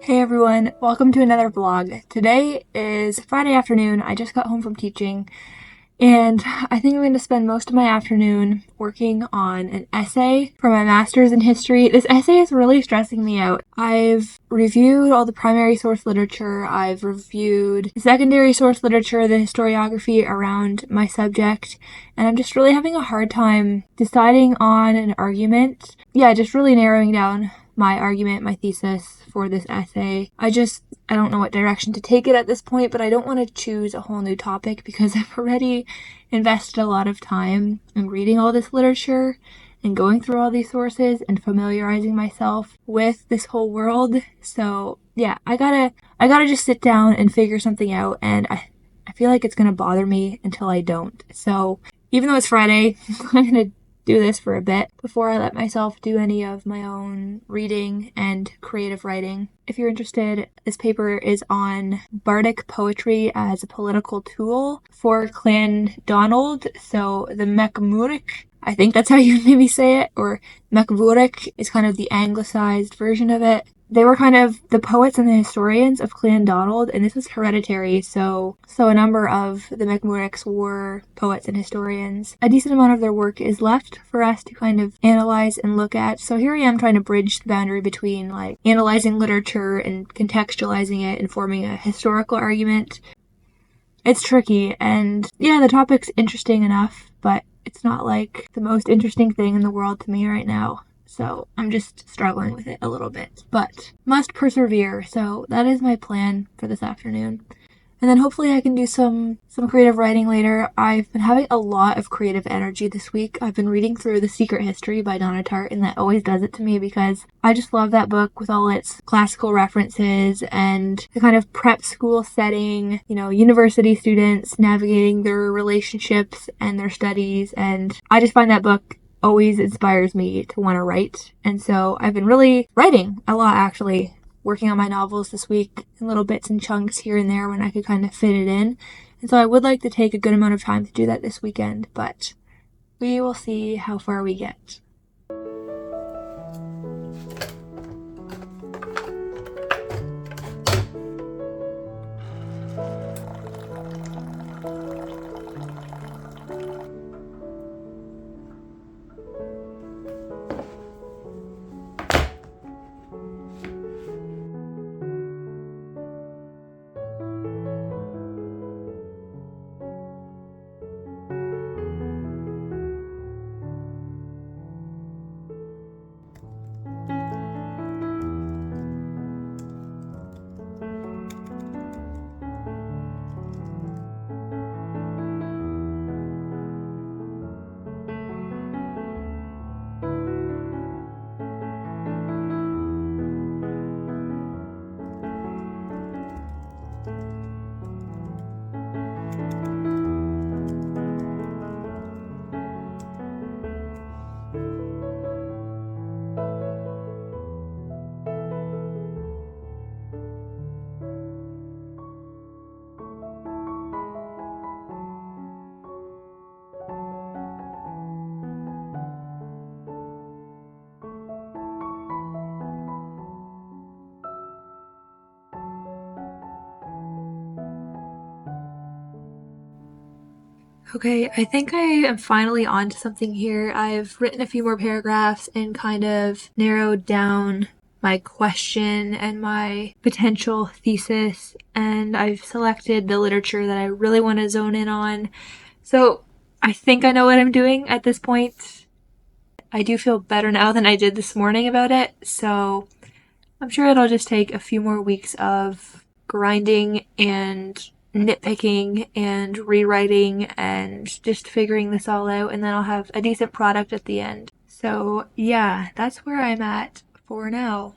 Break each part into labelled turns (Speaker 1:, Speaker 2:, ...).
Speaker 1: Hey everyone, welcome to another vlog. Today is Friday afternoon. I just got home from teaching and I think I'm going to spend most of my afternoon working on an essay for my master's in history. This essay is really stressing me out. I've reviewed all the primary source literature, I've reviewed the secondary source literature, the historiography around my subject, and I'm just really having a hard time deciding on an argument. Yeah, just really narrowing down my argument, my thesis for this essay. I don't know what direction to take it at this point, but I don't want to choose a whole new topic because I've already invested a lot of time in reading all this literature and going through all these sources and familiarizing myself with this whole world. So yeah, I gotta just sit down and figure something out, and I feel like it's gonna bother me until I don't. So even though it's Friday, I'm gonna do this for a bit before I let myself do any of my own reading and creative writing. If you're interested, this paper is on bardic poetry as a political tool for Clan Donald. So the Mechmuric, I think that's how you maybe say it, or Mechmuric is kind of the anglicized version of it. They were kind of the poets and the historians of Clan Donald, and this was hereditary, so a number of the Mechmurics were poets and historians. A decent amount of their work is left for us to kind of analyze and look at, so here I am trying to bridge the boundary between like analyzing literature and contextualizing it and forming a historical argument. It's tricky, and yeah, the topic's interesting enough, but it's not like the most interesting thing in the world to me right now. So I'm just struggling with it a little bit, but must persevere. So that is my plan for this afternoon. And then hopefully I can do some creative writing later. I've been having a lot of creative energy this week. I've been reading through The Secret History by Donna Tartt, and that always does it to me because I just love that book with all its classical references and the kind of prep school setting, university students navigating their relationships and their studies. And I just find that book always inspires me to want to write. And so I've been really writing a lot, actually, working on my novels this week in little bits and chunks here and there when I could kind of fit it in. And so I would like to take a good amount of time to do that this weekend, but we will see how far we get. Okay, I think I am finally onto something here. I've written a few more paragraphs and kind of narrowed down my question and my potential thesis, and I've selected the literature that I really want to zone in on. So I think I know what I'm doing at this point. I do feel better now than I did this morning about it, so I'm sure it'll just take a few more weeks of grinding and nitpicking and rewriting and just figuring this all out, and then I'll have a decent product at the end. So yeah, that's where I'm at for now.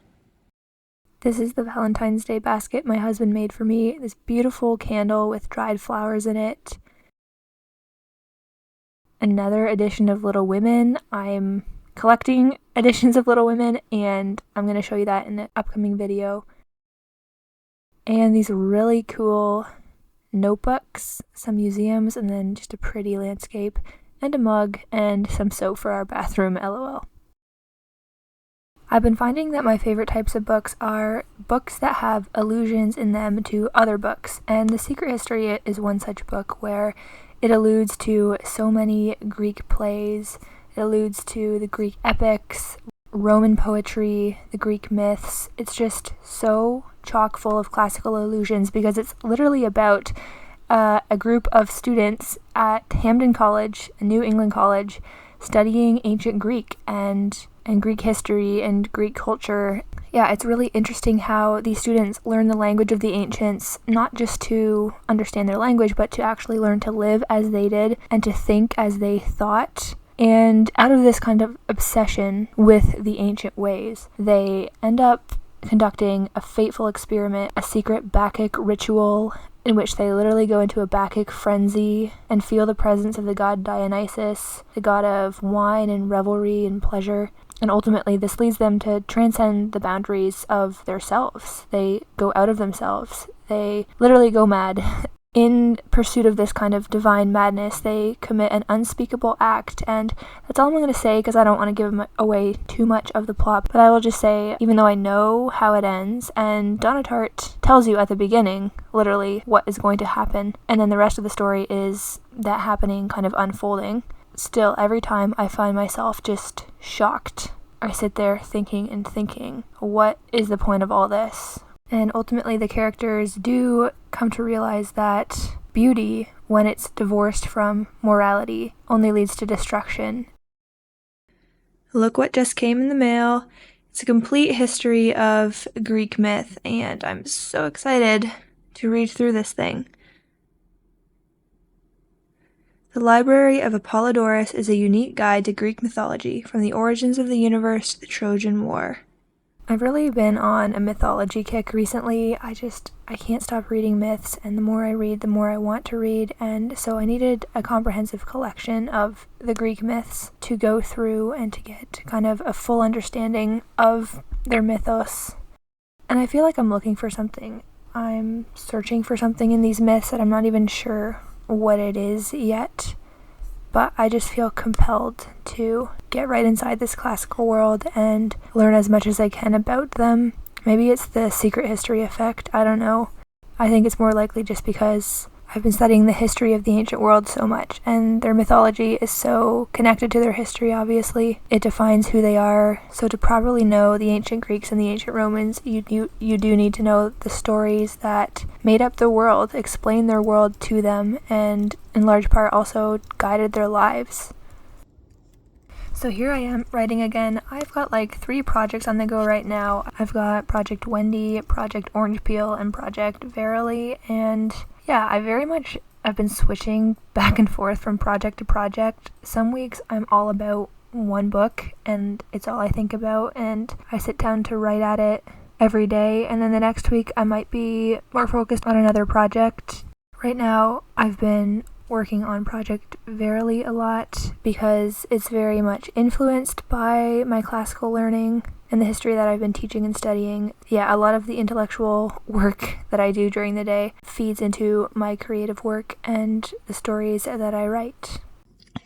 Speaker 1: This is the Valentine's Day basket my husband made for me. This beautiful candle with dried flowers in it. Another edition of Little Women. I'm collecting editions of Little Women, and I'm going to show you that in an upcoming video. And these really cool notebooks, some museums, and then just a pretty landscape, and a mug, and some soap for our bathroom, lol. I've been finding that my favorite types of books are books that have allusions in them to other books, and The Secret History is one such book where it alludes to so many Greek plays, it alludes to the Greek epics, Roman poetry, the Greek myths. It's just so chock full of classical allusions because it's literally about a group of students at Hampden College, a New England college, studying ancient Greek and Greek history and Greek culture. Yeah, it's really interesting how these students learn the language of the ancients, not just to understand their language, but to actually learn to live as they did and to think as they thought. And out of this kind of obsession with the ancient ways, they end up conducting a fateful experiment, a secret Bacchic ritual in which they literally go into a Bacchic frenzy and feel the presence of the god Dionysus, the god of wine and revelry and pleasure. And ultimately, this leads them to transcend the boundaries of their selves. They go out of themselves. They literally go mad. In pursuit of this kind of divine madness, they commit an unspeakable act, and that's all I'm going to say because I don't want to give away too much of the plot, but I will just say, even though I know how it ends, and Donna Tartt tells you at the beginning, literally, what is going to happen, and then the rest of the story is that happening kind of unfolding, still, every time I find myself just shocked. I sit there thinking, what is the point of all this? And ultimately the characters do come to realize that beauty, when it's divorced from morality, only leads to destruction. Look what just came in the mail. It's a complete history of Greek myth, and I'm so excited to read through this thing. The Library of Apollodorus is a unique guide to Greek mythology, from the origins of the universe to the Trojan War. I've really been on a mythology kick recently. I can't stop reading myths, and the more I read, the more I want to read, and so I needed a comprehensive collection of the Greek myths to go through and to get kind of a full understanding of their mythos. And I feel like I'm looking for something. I'm searching for something in these myths that I'm not even sure what it is yet. But I just feel compelled to get right inside this classical world and learn as much as I can about them. Maybe it's the secret history effect, I don't know. I think it's more likely just because I've been studying the history of the ancient world so much, and their mythology is so connected to their history, obviously. It defines who they are. So to properly know the ancient Greeks and the ancient Romans, you do need to know the stories that made up the world, explained their world to them, and in large part also guided their lives. So here I am writing again. I've got like 3 projects on the go right now. I've got Project Wendy, Project Orange Peel, and Project Verily, and yeah, I've been switching back and forth from project to project. Some weeks I'm all about one book and it's all I think about, and I sit down to write at it every day, and then the next week I might be more focused on another project. Right now I've been working on Project Verily a lot because it's very much influenced by my classical learning and the history that I've been teaching and studying. Yeah, a lot of the intellectual work that I do during the day feeds into my creative work and the stories that I write.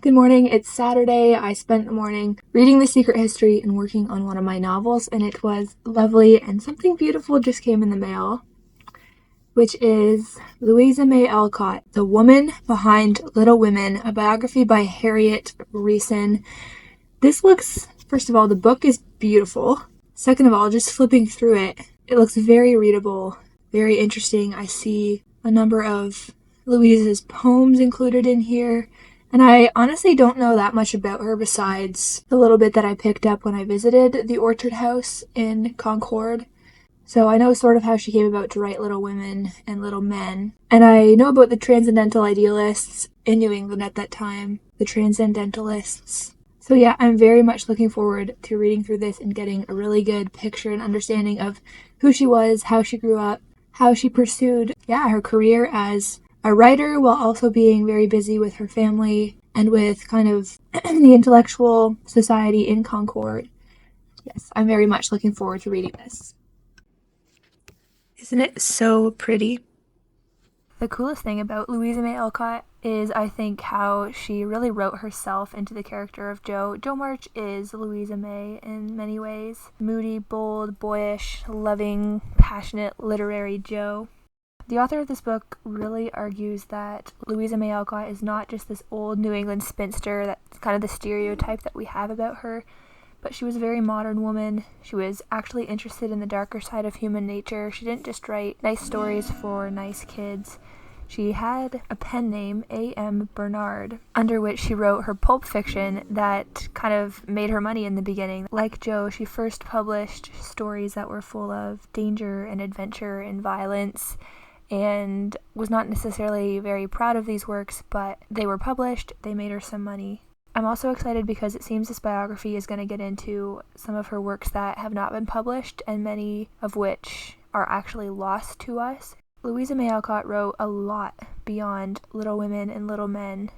Speaker 1: Good morning, it's Saturday. I spent the morning reading The Secret History and working on one of my novels, and it was lovely, and something beautiful just came in the mail, which is Louisa May Alcott, The Woman Behind Little Women, a biography by Harriet Reeson. This looks, first of all, the book is beautiful. Second of all, just flipping through it, it looks very readable, very interesting. I see a number of Louisa's poems included in here, and I honestly don't know that much about her besides the little bit that I picked up when I visited the Orchard House in Concord. So I know sort of how she came about to write Little Women and Little Men. And I know about the transcendental idealists in New England at that time, the transcendentalists. So yeah, I'm very much looking forward to reading through this and getting a really good picture and understanding of who she was, how she grew up, how she pursued, her career as a writer while also being very busy with her family and with kind of the intellectual society in Concord. Yes, I'm very much looking forward to reading this. Isn't it so pretty? The coolest thing about Louisa May Alcott is, I think, how she really wrote herself into the character of Jo. Jo March is Louisa May in many ways. Moody, bold, boyish, loving, passionate, literary Jo. The author of this book really argues that Louisa May Alcott is not just this old New England spinster, that's kind of the stereotype that we have about her, but she was a very modern woman. She was actually interested in the darker side of human nature. She didn't just write nice stories for nice kids. She had a pen name, A.M. Bernard, under which she wrote her pulp fiction that kind of made her money in the beginning. Like Jo, she first published stories that were full of danger and adventure and violence, and was not necessarily very proud of these works, but they were published, they made her some money. I'm also excited because it seems this biography is going to get into some of her works that have not been published, and many of which are actually lost to us. Louisa May Alcott wrote a lot beyond Little Women and Little Men.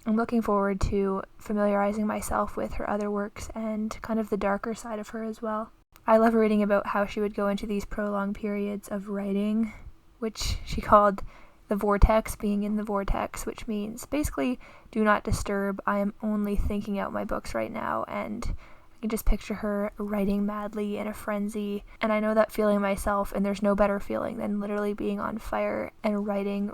Speaker 1: I'm looking forward to familiarizing myself with her other works and kind of the darker side of her as well. I love reading about how she would go into these prolonged periods of writing, which she called the vortex, being in the vortex, which means basically do not disturb. I am only thinking out my books right now, and I can just picture her writing madly in a frenzy, and I know that feeling myself, and there's no better feeling than literally being on fire and writing